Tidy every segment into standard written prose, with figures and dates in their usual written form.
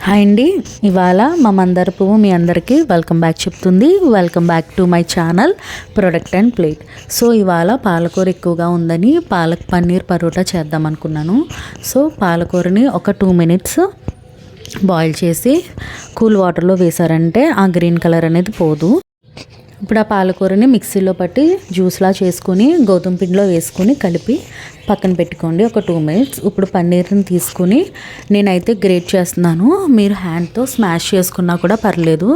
Hi అండి, ఇవాళ మా మందార పువ్వు మీ అందరికీ వెల్కమ్ బ్యాక్ చెప్తుంది. Welcome back to my channel product and plate. So ఇవాళ పాలకూర ఎక్కువగా ఉందని పాలక్ పన్నీర్ పరోటా చేద్దాం అనుకున్నాను. సో పాలకూరని ఒక 2 minutes బాయిల్ చేసి కూల్ వాటర్లో వేసారంటే ఆ గ్రీన్ కలర్ అనేది పోదు. ఇప్పుడు ఆ పాలకూరని మిక్సీలో పట్టి జ్యూస్లా చేసుకుని గోధుమ పిండిలో వేసుకొని కలిపి పక్కన పెట్టుకోండి ఒక 2 minutes. ఇప్పుడు పన్నీర్ని తీసుకుని నేనైతే గ్రేట్ చేస్తున్నాను. మీరు హ్యాండ్తో స్మాష్ చేసుకున్నా కూడా పర్లేదు.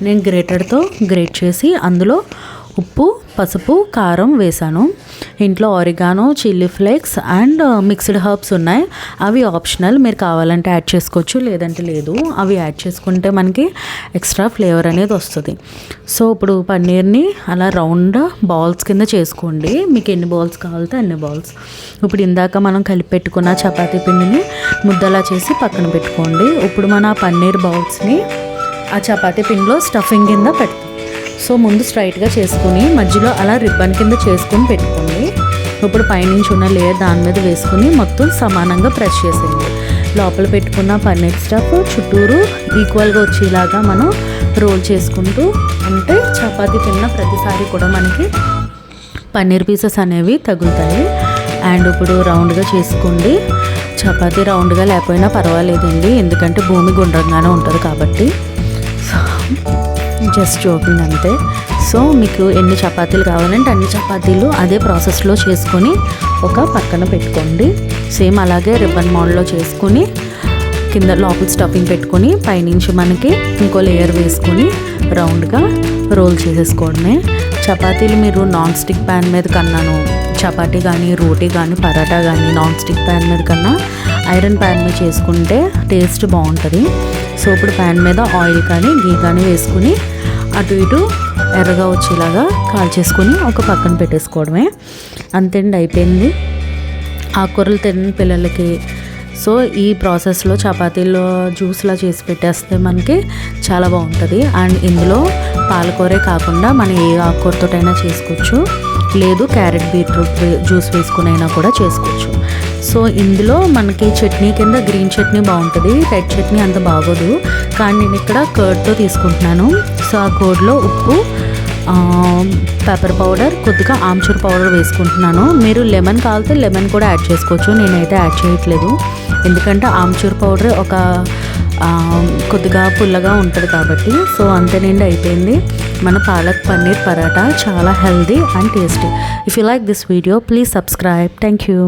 నేను గ్రేటర్తో గ్రేట్ చేసి అందులో ఉప్పు, పసుపు, కారం వేసాను. ఇంట్లో oregano, chilli flakes and mixed herbs ఉన్నాయి. అవి ఆప్షనల్, మీరు కావాలంటే యాడ్ చేసుకోవచ్చు, లేదంటే లేదు. అవి యాడ్ చేసుకుంటే మనకి ఎక్స్ట్రా ఫ్లేవర్ అనేది వస్తుంది. సో ఇప్పుడు పన్నీర్ని అలా రౌండ్ బాల్స్ కింద చేసుకోండి. మీకు ఎన్ని బాల్స్ కావాలితే అన్ని బాల్స్. ఇప్పుడు ఇందాక మనం కలిపి పెట్టుకున్న చపాతీ పిండిని ముద్దలా చేసి పక్కన పెట్టుకోండి. ఇప్పుడు మన పన్నీర్ బాల్స్ని ఆ చపాతీ పిండిలో స్టఫింగ్ కింద పెడతాం. సో ముందు స్ట్రైట్గా చేసుకుని మధ్యలో అలా రిబ్బన్ కింద చేసుకుని పెట్టుకోండి. ఇప్పుడు పైనుంచి ఉన్న లేయర్ దాని మీద వేసుకుని మొత్తం సమానంగా ప్రెస్ చేసేయండి. లోపల పెట్టుకున్న పన్నీర్ స్టఫ్ చుట్టూరు ఈక్వల్గా వచ్చేలాగా మనం రోల్ చేసుకుంటూ ఉంటే చపాతీ తిన్న ప్రతిసారి కూడా మనకి పన్నీర్ పీసెస్ అనేవి తగులుతాయి. అండ్ ఇప్పుడు రౌండ్గా చేసుకోండి. చపాతీ రౌండ్గా లేకపోయినా పర్వాలేదండి, ఎందుకంటే భూమి గుండ్రంగానే ఉంటుంది కాబట్టి. జస్ట్ జోకింగ్ అంతే. సో మీకు ఎన్ని చపాతీలు కావాలంటే అన్ని చపాతీలు అదే ప్రాసెస్లో చేసుకొని ఒక పక్కన పెట్టుకోండి. సేమ్ అలాగే రిబ్బన్ మోడల్లో చేసుకొని కింద లోపల స్టఫింగ్ పెట్టుకొని పైనుంచి మనకి ఇంకో లేయర్ వేసుకొని రౌండ్గా రోల్ చేసేసుకోవడమే. చపాతీలు మీరు నాన్ స్టిక్ ప్యాన్ మీద కన్నాను, చపాతీ కానీ రోటీ కానీ పరాటా కానీ నాన్ స్టిక్ ప్యాన్ మీద కన్నా ఐరన్ ప్యాన్ మీద చేసుకుంటే టేస్ట్ బాగుంటుంది. సో ఇప్పుడు ప్యాన్ మీద ఆయిల్ కానీ గీ కానీ వేసుకుని అటు ఇటు ఎర్రగా వచ్చేలాగా కాల్చేసుకొని ఒక పక్కన పెట్టేసుకోవడమే. అంతేండి, అయిపోయింది. ఆకుకూరలు తిన్న పిల్లలకి సో ఈ ప్రాసెస్లో చపాతీలో జ్యూస్లా చేసి పెట్టేస్తే మనకి చాలా బాగుంటుంది. అండ్ ఇందులో పాలకూరే కాకుండా మనం ఏ ఆకుకూరతోటైనా చేసుకోవచ్చు, లేదు క్యారెట్ బీట్రూట్ జ్యూస్ వేసుకునైనా కూడా చేసుకోవచ్చు. సో ఇందులో మనకి చట్నీ కింద గ్రీన్ చట్నీ బాగుంటుంది, రెడ్ చట్నీ అంత బాగోదు. కానీ నేను ఇక్కడ కర్డ్తో తీసుకుంటున్నాను. సో ఆ కర్డ్లో ఉప్పు, పెప్పర్ పౌడర్, కొద్దిగా ఆమ్చూర్ పౌడర్ వేసుకుంటున్నాను. మీరు లెమన్ కావాలితే లెమన్ కూడా యాడ్ చేసుకోవచ్చు, నేనైతే యాడ్ చేయట్లేదు. ఎందుకంటే ఆమ్చూర్ పౌడర్ ఒక కొద్దిగా పుల్లగా ఉంటుంది కాబట్టి. సో అంతేనండి, అయిపోయింది మన పాలక్ పన్నీర్ పరాటా. చాలా healthy and tasty. If you like this video please subscribe. Thank you.